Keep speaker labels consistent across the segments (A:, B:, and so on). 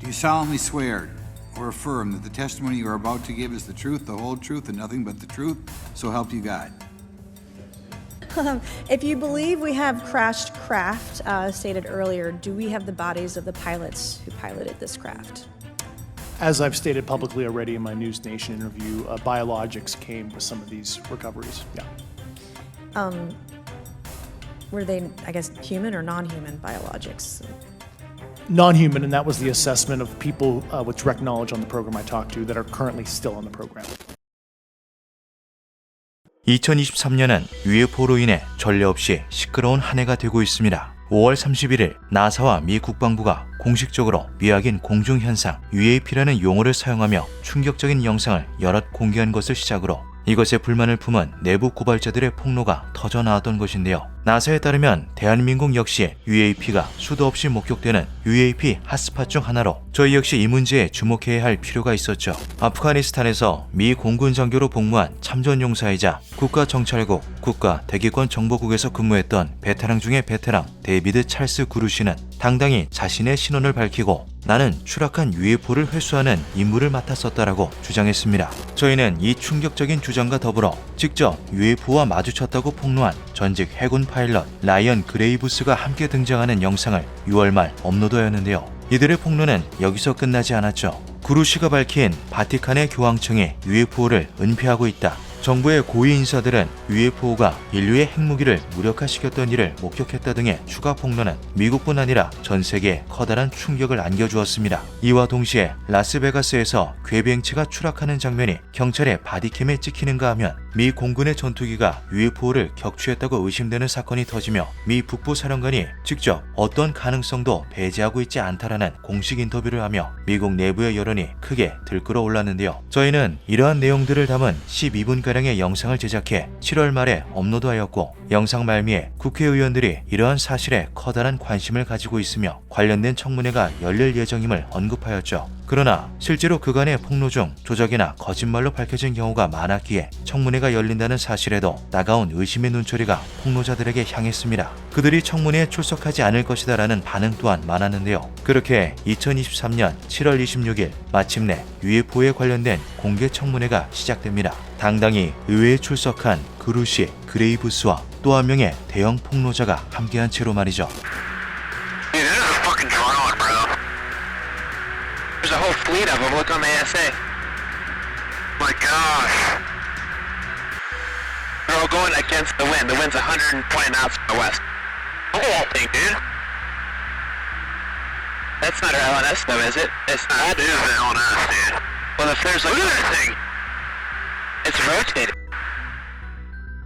A: You solemnly swear or affirm that the testimony you are about to give is the truth, the whole truth, and nothing but the truth, so help you God.
B: If you believe we have crashed craft, stated earlier, do we have the bodies of the pilots who piloted this craft?
C: As I've stated publicly already in my News Nation interview, biologics came with some of these recoveries. Yeah.
B: Were they, I guess, human or non-human biologics?
C: Non-human, and that was the assessment of people with direct knowledge on the program I talked to that are currently still on the program.
D: 2023년은 UFO로 인해 전례 없이 시끄러운 한 해가 되고 있습니다. 5월 31일 나사와 미 국방부가 공식적으로 미확인 공중현상 UAP라는 용어를 사용하며 충격적인 영상을 여럿 공개한 것을 시작으로 이것에 불만을 품은 내부 고발자들의 폭로가 터져 나왔던 것인데요. 나사에 따르면 대한민국 역시 UAP가 수도 없이 목격되는 UAP 핫스팟 중 하나로 저희 역시 이 문제에 주목해야 할 필요가 있었죠. 아프가니스탄에서 미 공군 장교로 복무한 참전용사이자 국가정찰국, 국가대기권정보국에서 근무했던 베테랑 중의 베테랑 데이비드 찰스 구루시는 당당히 자신의 신원을 밝히고 나는 추락한 UFO를 회수하는 임무를 맡았었다라고 주장했습니다. 저희는 이 충격적인 주장과 더불어 직접 UFO와 마주쳤다고 폭로한 전직 해군 파일럿 라이언 그레이브스가 함께 등장하는 영상을 6월 말 업로드하였는데요. 이들의 폭로는 여기서 끝나지 않았죠. 구루시가 밝힌 바티칸의 교황청이 UFO를 은폐하고 있다. 정부의 고위 인사들은 UFO가 인류의 핵무기를 무력화시켰던 일을 목격했다 등의 추가 폭로는 미국뿐 아니라 전 세계에 커다란 충격을 안겨주었습니다. 이와 동시에 라스베가스에서 궤비행체가 추락하는 장면이 경찰의 바디캠에 찍히는가 하면 미 공군의 전투기가 UFO를 격추했다고 의심되는 사건이 터지며 미 북부사령관이 직접 어떤 가능성도 배제하고 있지 않다라는 공식 인터뷰를 하며 미국 내부의 여론이 크게 들끓어 올랐는데요. 저희는 이러한 내용들을 담은 12분가량의 영상을 제작해 7월 말에 업로드하였고 영상 말미에 국회의원들이 이러한 사실에 커다란 관심을 가지고 있으며 관련된 청문회가 열릴 예정임을 언급하였죠. 그러나 실제로 그간의 폭로 중 조작이나 거짓말로 밝혀진 경우가 많았기에 청문회가 열린다는 사실에도 따가운 의심의 눈초리가 폭로자들에게 향했습니다. 그들이 청문회에 출석하지 않을 것이다라는 반응 또한 많았는데요. 그렇게 2023년 7월 26일 마침내 UFO에 관련된 공개 청문회가 시작됩니다. 당당히 의회에 출석한 그루시, 그레이브스와 또 한 명의 대형 폭로자가 함께한 채로 말이죠.
E: There's a whole fleet of them. Look on the ASA. My gosh. They're all going against the wind. The wind's 120 knots from the west. Look at that thing, dude. That's not our LNS though, is it? It's not. That is the LNS, dude. Well, if there's like... Look at that thing. It's rotating.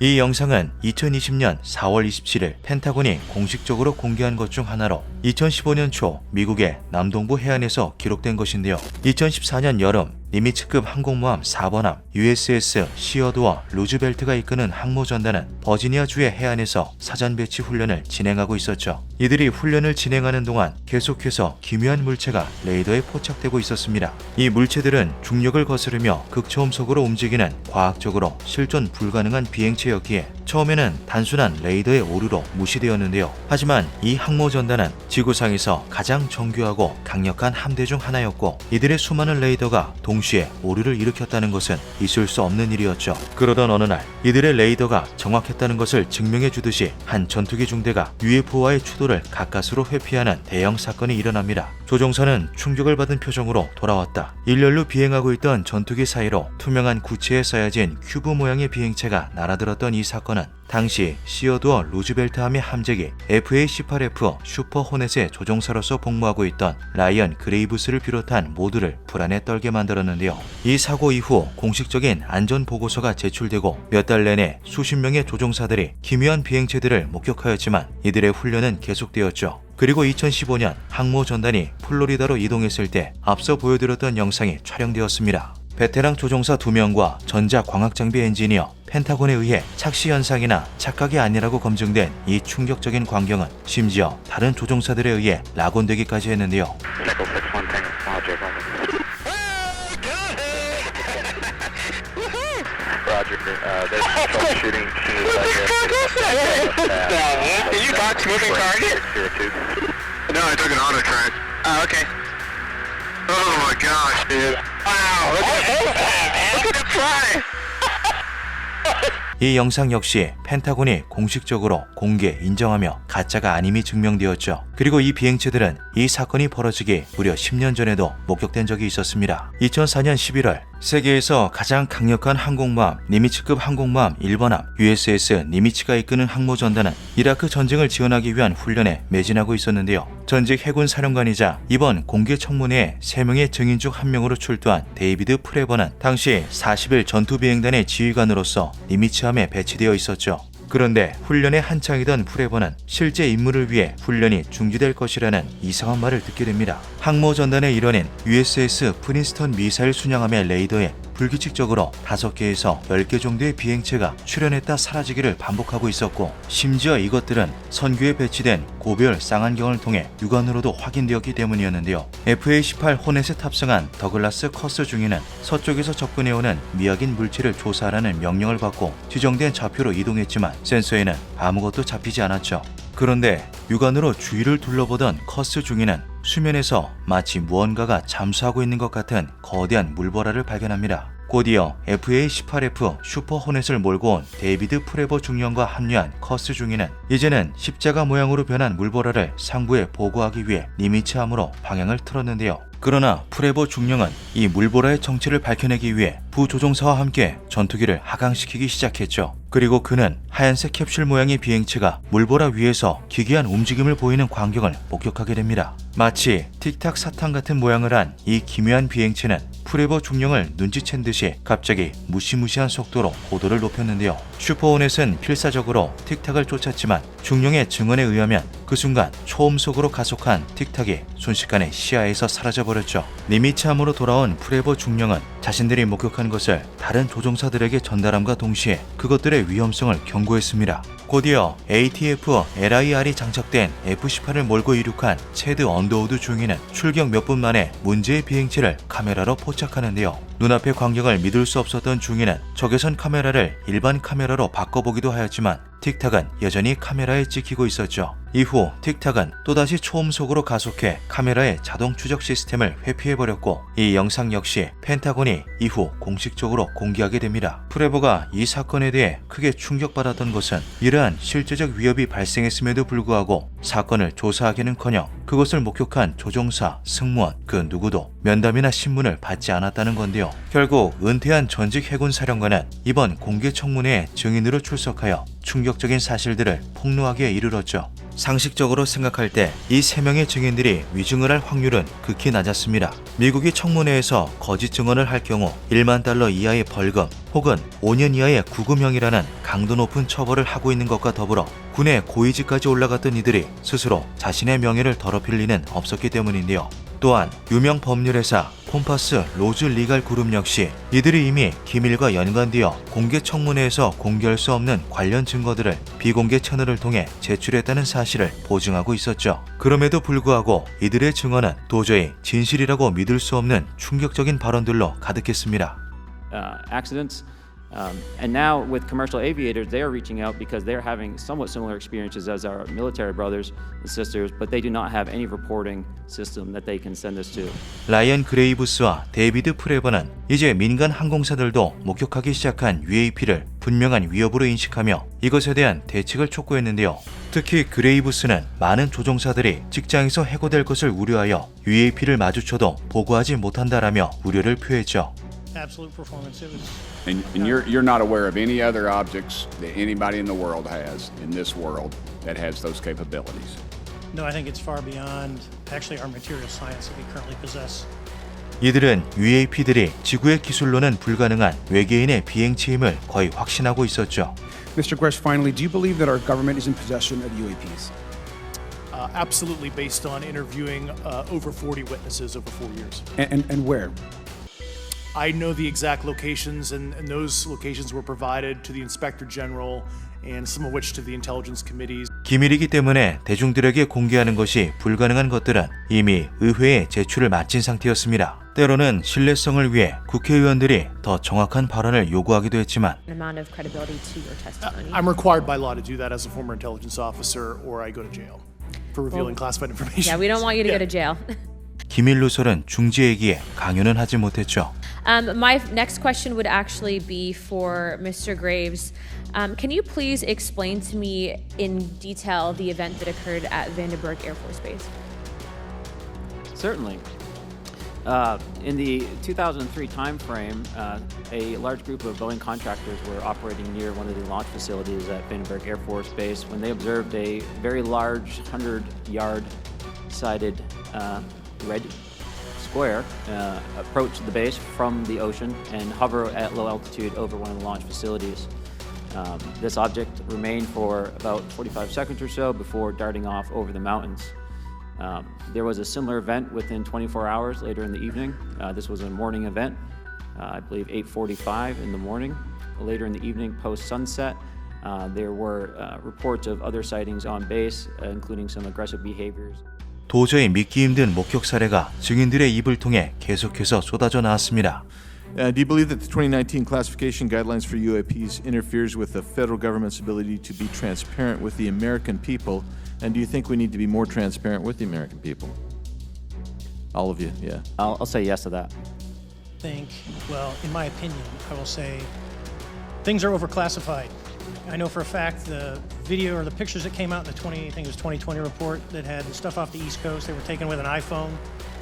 D: 이 영상은 2020년 4월 27일 펜타곤이 공식적으로 공개한 것 중 하나로 2015년 초 미국의 남동부 해안에서 기록된 것인데요. 2014년 여름 니미츠급 항공모함 4번함 USS 시어드와 루즈벨트가 이끄는 항모전단은 버지니아주의 해안에서 사전 배치 훈련을 진행하고 있었죠. 이들이 훈련을 진행하는 동안 계속해서 기묘한 물체가 레이더에 포착되고 있었습니다. 이 물체들은 중력을 거스르며 극초음속으로 움직이는 과학적으로 실존 불가능한 비행체였기에 처음에는 단순한 레이더의 오류로 무시되었는데요. 하지만 이 항모전단은 지구상에서 가장 정교하고 강력한 함대 중 하나였고 이들의 수많은 레이더가 동시에 오류를 일으켰다는 것은 있을 수 없는 일이었죠. 그러던 어느 날 이들의 레이더가 정확했다는 것을 증명해 주듯이 한 전투기 중대가 UFO와의 추도를 가까스로 회피하는 대형 사건이 일어납니다. 조종사는 충격을 받은 표정으로 돌아왔다. 일렬로 비행하고 있던 전투기 사이로 투명한 구체에 쌓여진 큐브 모양의 비행체가 날아들었던 이 사건은 당시 시어드워 루즈벨트함의 함재기 FA-18F 슈퍼 호넷의 조종사로서 복무하고 있던 라이언 그레이브스를 비롯한 모두를 불안에 떨게 만들었는데요. 이 사고 이후 공식적인 안전보고서가 제출되고 몇 달 내내 수십 명의 조종사들이 기묘한 비행체들을 목격하였지만 이들의 훈련은 계속되었죠. 그리고 2015년 항모전단이 플로리다로 이동했을 때 앞서 보여드렸던 영상이 촬영되었습니다. 베테랑 조종사 2명과 전자광학장비 엔지니어, 펜타곤에 의해 착시 현상이나 착각이 아니라고 검증된 이 충격적인 광경은 심지어 다른 조종사들에 의해 낙원되기까지 했는데요.
E: Did you box moving target? No, I took an auto track. Oh, okay. my gosh, dude. Wow, look at him fly.
D: 이 영상 역시 펜타곤이 공식적으로 공개 인정하며 가짜가 아님이 증명되었죠. 그리고 이 비행체들은 이 사건이 벌어지기 무려 10년 전에도 목격된 적이 있었습니다. 2004년 11월 세계에서 가장 강력한 항공모함 니미츠급 항공모함 1번함 USS 니미츠가 이끄는 항모전단은 이라크 전쟁을 지원하기 위한 훈련에 매진하고 있었는데요. 전직 해군 사령관이자 이번 공개 청문회에 3명의 증인 중 1명으로 출두한 데이비드 프레버는 당시 40일 전투비행단의 지휘관으로서 니미츠함에 배치되어 있었죠. 그런데 훈련에 한창이던 프레버는 실제 임무를 위해 훈련이 중지될 것이라는 이상한 말을 듣게 됩니다. 항모전단의 일원인 USS 프린스턴 미사일 순양함의 레이더에 불규칙적으로 5개에서 10개 정도의 비행체가 출현했다 사라지기를 반복하고 있었고, 심지어 이것들은 선규에 배치된 고별 쌍안경을 통해 육안으로도 확인되었기 때문이었는데요. FA-18 호넷에 탑승한 더글라스 커스 중위는 서쪽에서 접근해오는 미확인 물체를 조사하라는 명령을 받고 지정된 좌표로 이동했지만 센서에는 아무것도 잡히지 않았죠. 그런데 육안으로 주위를 둘러보던 커스 중위는 수면에서 마치 무언가가 잠수하고 있는 것 같은 거대한 물보라를 발견합니다. 곧이어 FA-18F 슈퍼 호넷을 몰고 온 데이비드 프레버 중령과 합류한 커스 중위는 이제는 십자가 모양으로 변한 물보라를 상부에 보고하기 위해 니미츠함으로 방향을 틀었는데요. 그러나 프레버 중령은 이 물보라의 정체를 밝혀내기 위해 부조종사와 함께 전투기를 하강시키기 시작했죠. 그리고 그는 하얀색 캡슐 모양의 비행체가 물보라 위에서 기괴한 움직임을 보이는 광경을 목격하게 됩니다. 마치 틱탁 사탕 같은 모양을 한 이 기묘한 비행체는 프레버 중령을 눈치챈 듯이 갑자기 무시무시한 속도로 고도를 높였는데요. 슈퍼호넷은 필사적으로 틱탁을 쫓았지만 중령의 증언에 의하면 그 순간 초음속으로 가속한 틱탁이 순식간에 시야에서 사라져버렸죠. 니미츠함으로 돌아온 프레버 중령은 자신들이 목격한 것을 다른 조종사들에게 전달함과 동시에 그것들의 위험성을 경고했습니다. 곧이어 ATF-LIR이 장착된 F-18을 몰고 이륙한 체드 언더우드 중위는 출격 몇 분 만에 문제의 비행체를 카메라로 포착하는데요. 눈앞의 광경을 믿을 수 없었던 중위는 적외선 카메라를 일반 카메라로 바꿔보기도 하였지만 틱탁은 여전히 카메라에 찍히고 있었죠. 이후 틱탁은 또다시 초음속으로 가속해 카메라의 자동 추적 시스템을 회피해버렸고, 이 영상 역시 펜타곤이 이후 공식적으로 공개하게 됩니다. 프레버가 이 사건에 대해 크게 충격받았던 것은 이러한 실제적 위협이 발생했음에도 불구하고 사건을 조사하기는커녕 그것을 목격한 조종사, 승무원 그 누구도 면담이나 신문을 받지 않았다는 건데요. 결국 은퇴한 전직 해군 사령관은 이번 공개 청문회에 증인으로 출석하여 충격적인 사실들을 폭로하기에 이르렀죠. 상식적으로 생각할 때 이 3명의 증인들이 위증을 할 확률은 극히 낮았습니다. 미국이 청문회에서 거짓 증언을 할 경우 1만 달러 이하의 벌금 혹은 5년 이하의 구금형이라는 강도 높은 처벌을 하고 있는 것과 더불어 군의 고위직까지 올라갔던 이들이 스스로 자신의 명예를 더럽힐 리는 없었기 때문인데요. 또한 유명 법률회사 콤파스 로즈 리갈 그룹 역시 이들이 이미 기밀과 연관되어 공개 청문회에서 공개할 수 없는 관련 증거들을 비공개 채널을 통해 제출했다는 사실을 보증하고 있었죠. 그럼에도 불구하고 이들의 증언은 도저히 진실이라고 믿을 수 없는 충격적인 발언들로 가득했습니다.
F: Accidents. And now with commercial aviators, they are reaching out because they're having somewhat similar experiences as our military brothers and sisters, but they do not have any reporting system that they can send this to.
D: 라이언 그레이브스와 데이비드 프레버는 이제 민간 항공사들도 목격하기 시작한 UAP를 분명한 위협으로 인식하며 이것에 대한 대책을 촉구했는데요. 특히 그레이브스는 많은 조종사들이 직장에서 해고될 것을 우려하여 UAP를 마주쳐도 보고하지 못한다라며 우려를 표했죠.
C: Absolute performance. It was
G: And you're not aware of any other objects that anybody in the world has, in this world, that has those capabilities.
H: No, I think it's far beyond actually our material science that we currently possess.
D: 이들은 UAP들이 지구의 기술로는 불가능한 외계인의 비행체임을 거의 확신하고 있었죠.
I: Mr. Gresh, finally, do you believe that our government is in possession of UAPs?
C: absolutely based on interviewing over 40 witnesses over 4 years.
I: And where?
C: I know the exact locations, and those locations were provided to the Inspector General and some of which to the intelligence committees.
D: 기밀이기 때문에 대중들에게 공개하는 것이 불가능한 것들은 이미 의회에 제출을 마친 상태였습니다. 때로는 신뢰성을 위해 국회의원들이 더 정확한 발언을 요구하기도 했지만
B: amount of credibility to your testimony.
C: I'm required by law to do that as a former intelligence officer, or I go to jail for revealing classified information.
B: Yeah, we don't want you to go to jail.
D: 기밀 누설은 중지하기에 강요는 하지 못했죠.
J: My next question would actually be for Mr. Graves. Can you please explain to me in detail the event that occurred at Vandenberg Air Force Base?
F: Certainly. In the 2003 timeframe, a large group of Boeing contractors were operating near one of the launch facilities at Vandenberg Air Force Base when they observed a very large 100-yard-sided red square approach the base from the ocean and hover at low altitude over one of the launch facilities. This object remained for about 45 seconds or so before darting off over the mountains. There was a similar event within 24 hours later in the evening. This was a morning event, I believe 8:45 in the morning. Later in the evening, post-sunset, there were reports of other sightings on base, including some aggressive behaviors.
D: 도저히 믿기 힘든 목격 사례가 증인들의 입을 통해 계속해서 쏟아져 나왔습니다.
K: Do you believe that the 2019 classification guidelines for UAPs interferes with the federal government's ability to be transparent with the American people? And do you think we need to be more transparent with the American people? All of you, yeah.
F: I'll say yes to that.
H: Well, in my opinion, I will say things are overclassified. I know for a fact the video or the pictures that came out in the 2020 report that had stuff off the East Coast, they were taken with an iPhone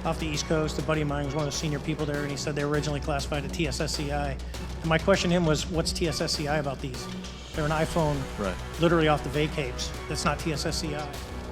H: off the East Coast. A buddy of mine was one of the senior people there, and he said they were originally classified at TSSCI. And my question to him was, what's TSSCI about these? They're an iPhone literally off the vacapes. That's not TSSCI.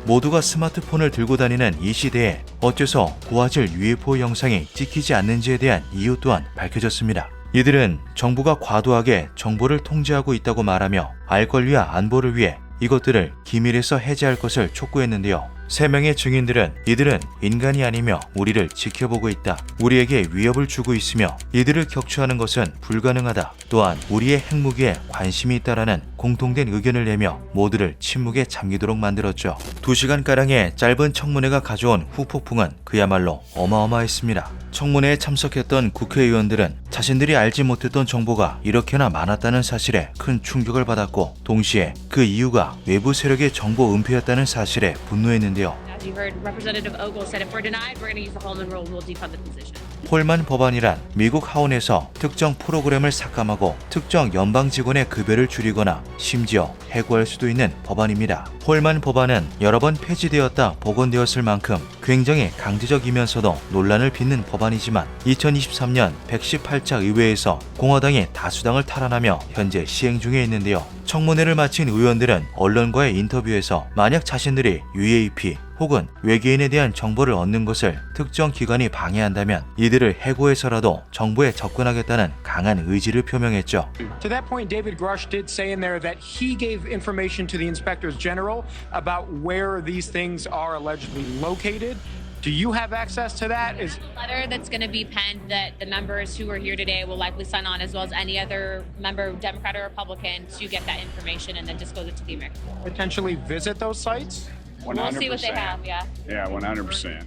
D: 모두가 스마트폰을 들고 다니는 이 시대에 어째서 고화질 UFO 영상이 찍히지 않는지에 대한 이유 또한 밝혀졌습니다. 이들은 정부가 과도하게 정보를 통제하고 있다고 말하며 알 권리와 안보를 위해 이것들을 기밀에서 해제할 것을 촉구했는데요. 3명의 증인들은 이들은 인간이 아니며 우리를 지켜보고 있다. 우리에게 위협을 주고 있으며 이들을 격추하는 것은 불가능하다. 또한 우리의 핵무기에 관심이 있다라는 공통된 의견을 내며 모두를 침묵에 잠기도록 만들었죠. 2시간가량의 짧은 청문회가 가져온 후폭풍은 그야말로 어마어마했습니다. 청문회에 참석했던 국회의원들은 자신들이 알지 못했던 정보가 이렇게나 많았다는 사실에 큰 충격을 받았고 동시에 그 이유가 외부 세력의 정보 은폐였다는 사실에 분노했는데요.
J: As you heard, Representative Ogle said if we're denied, we're going to use the Holman rule and we'll defund the position.
D: 홀만 법안이란 미국 하원에서 특정 프로그램을 삭감하고 특정 연방 직원의 급여를 줄이거나 심지어 해고할 수도 있는 법안입니다. 홀만 법안은 여러 번 폐지되었다 복원되었을 만큼 굉장히 강제적이면서도 논란을 빚는 법안이지만 2023년 118차 의회에서 공화당이 다수당을 탈환하며 현재 시행 중에 있는데요. 청문회를 마친 의원들은 언론과의 인터뷰에서 만약 자신들이 UAP 혹은 외계인에 대한 정보를 얻는 것을 특정 기관이 방해한다면 이들을 해고해서라도 정보에 접근하겠다는 강한 의지를 표명했죠.
I: To that point, David Grush did say in there that he gave information to the inspectors general about where these things are allegedly located. Do you have access to that?
J: Is a letter that's going to be penned that the members who are here today will likely sign on, as well as any other member, Democrat or Republican, to get that information and then disclose it to the American people.
I: Potentially visit those sites?
G: 100%.
J: We'll see what they have, yeah.
G: Yeah, 100%.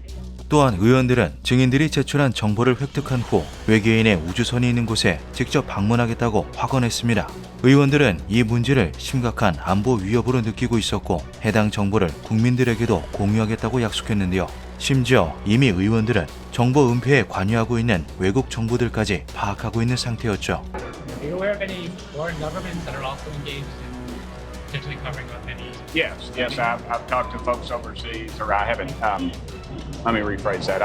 D: 또한 의원들은 증인들이 제출한 정보를 획득한 후 외계인의 우주선이 있는 곳에 직접 방문하겠다고 확언했습니다. 의원들은 이 문제를 심각한 안보 위협으로 느끼고 있었고 해당 정보를 국민들에게도 공유하겠다고 약속했는데요. 심지어 이미 의원들은 정보 은폐에 관여하고 있는 외국 정부들까지 파악하고 있는 상태였죠.
L: Are you aware of any foreign governments that are also engaged in potentially covering up any?
G: Yes, I've talked to folks overseas, or I haven't. Let me rephrase that.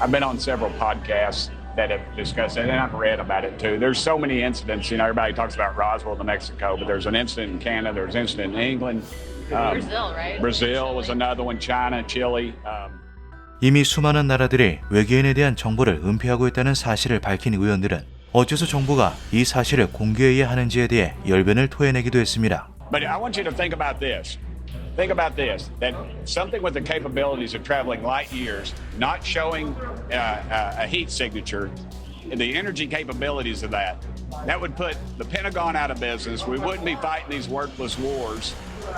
G: I've been on several podcasts that have discussed it, and I've read about it too. There's so many incidents. You know, everybody talks about Roswell, New Mexico, but there's an incident in Canada. There's an incident in England.
J: Brazil, right?
G: Brazil was another one. China, Chile.
D: 이미 수많은 나라들이 외계인에 대한 정보를 은폐하고 있다는 사실을 밝힌 의원들은 어째서 정부가 이 사실을 공개해야 하는지에 대해 열변을 토해내기도 했습니다.
G: But I want you to think about this. Think about this, that something with the capabilities of traveling light years, not showing a heat signature, the energy capabilities of that would put the Pentagon out of business. We wouldn't be fighting these worthless wars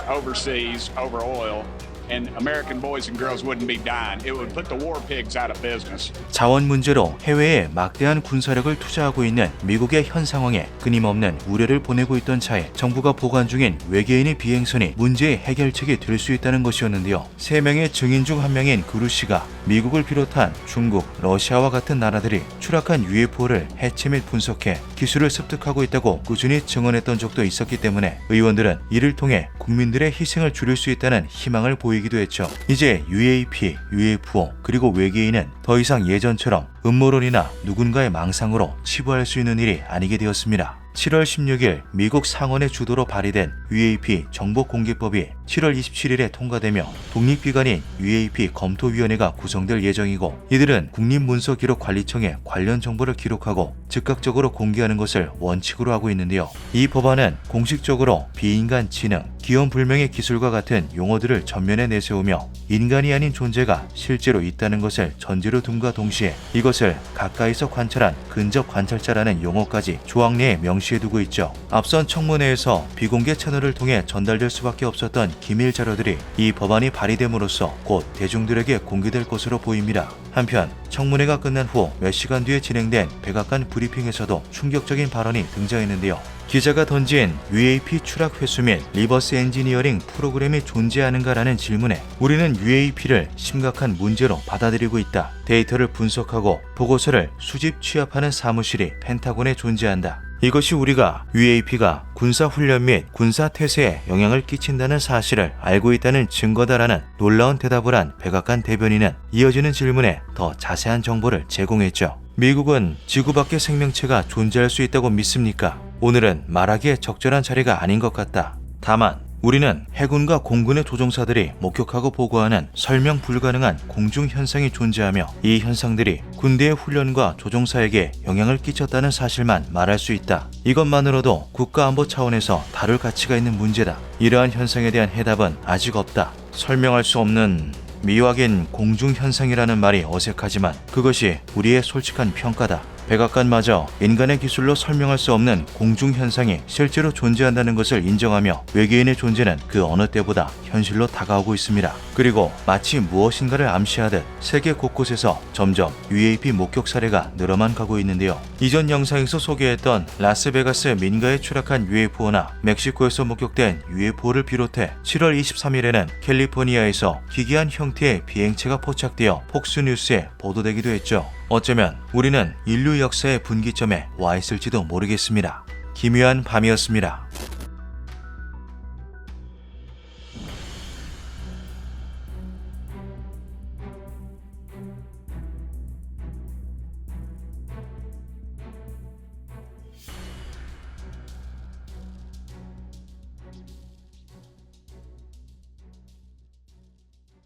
G: overseas over oil. and American boys and girls wouldn't be dying. It would put the war pigs out of business.
D: 자원 문제로 해외에 막대한 군사력을 투자하고 있는 미국의 현 상황에 끊임없는 우려를 보내고 있던 차에 정부가 보관 중인 외계인의 비행선이 문제의 해결책이 될 수 있다는 것이었는데요. 3명의 증인 중 한 명인 그루 씨가 미국을 비롯한 중국, 러시아와 같은 나라들이 추락한 UFO를 해체 및 분석해 기술을 습득하고 있다고 꾸준히 증언했던 적도 있었기 때문에 의원들은 이를 통해 국민들의 희생을 줄일 수 있다는 희망을 보이기도 했죠. 이제 UAP, UFO 그리고 외계인은 더 이상 예전처럼 음모론이나 누군가의 망상으로 치부할 수 있는 일이 아니게 되었습니다. 7월 16일 미국 상원의 주도로 발의된 UAP 정보공개법이 7월 27일에 통과되며 독립기관인 UAP 검토위원회가 구성될 예정이고 이들은 국립문서기록관리청에 관련 정보를 기록하고 즉각적으로 공개하는 것을 원칙으로 하고 있는데요. 이 법안은 공식적으로 비인간 지능, 기원불명의 기술과 같은 용어들을 전면에 내세우며 인간이 아닌 존재가 실제로 있다는 것을 전제로 둔과 동시에 이것을 가까이서 관찰한 근접 관찰자라는 용어까지 조항 내에 명시해두고 있죠. 앞선 청문회에서 비공개 채널을 통해 전달될 수밖에 없었던 기밀 자료들이 이 법안이 발의됨으로써 곧 대중들에게 공개될 것으로 보입니다. 한편 청문회가 끝난 후 몇 시간 뒤에 진행된 백악관 브리핑에서도 충격적인 발언이 등장했는데요. 기자가 던진 UAP 추락 회수 및 리버스 엔지니어링 프로그램이 존재하는가라는 질문에 우리는 UAP를 심각한 문제로 받아들이고 있다. 데이터를 분석하고 보고서를 수집 취합하는 사무실이 펜타곤에 존재한다. 이것이 우리가 UAP가 군사훈련 및 군사태세에 영향을 끼친다는 사실을 알고 있다는 증거다라는 놀라운 대답을 한 백악관 대변인은 이어지는 질문에 더 자세한 정보를 제공했죠. 미국은 지구 밖에 생명체가 존재할 수 있다고 믿습니까? 오늘은 말하기에 적절한 자리가 아닌 것 같다. 다만 우리는 해군과 공군의 조종사들이 목격하고 보고하는 설명 불가능한 공중 현상이 존재하며 이 현상들이 군대의 훈련과 조종사에게 영향을 끼쳤다는 사실만 말할 수 있다. 이것만으로도 국가안보 차원에서 다룰 가치가 있는 문제다. 이러한 현상에 대한 해답은 아직 없다. 설명할 수 없는 미확인 공중 현상이라는 말이 어색하지만 그것이 우리의 솔직한 평가다. 백악관마저 인간의 기술로 설명할 수 없는 공중 현상이 실제로 존재한다는 것을 인정하며 외계인의 존재는 그 어느 때보다 현실로 다가오고 있습니다. 그리고 마치 무엇인가를 암시하듯 세계 곳곳에서 점점 UAP 목격 사례가 늘어만 가고 있는데요. 이전 영상에서 소개했던 라스베가스 민가에 추락한 UFO나 멕시코에서 목격된 UFO를 비롯해 7월 23일에는 캘리포니아에서 기괴한 형태의 비행체가 포착되어 폭스뉴스에 보도되기도 했죠. 어쩌면 우리는 인류 역사의 분기점에 와 있을지도 모르겠습니다. 기묘한 밤이었습니다.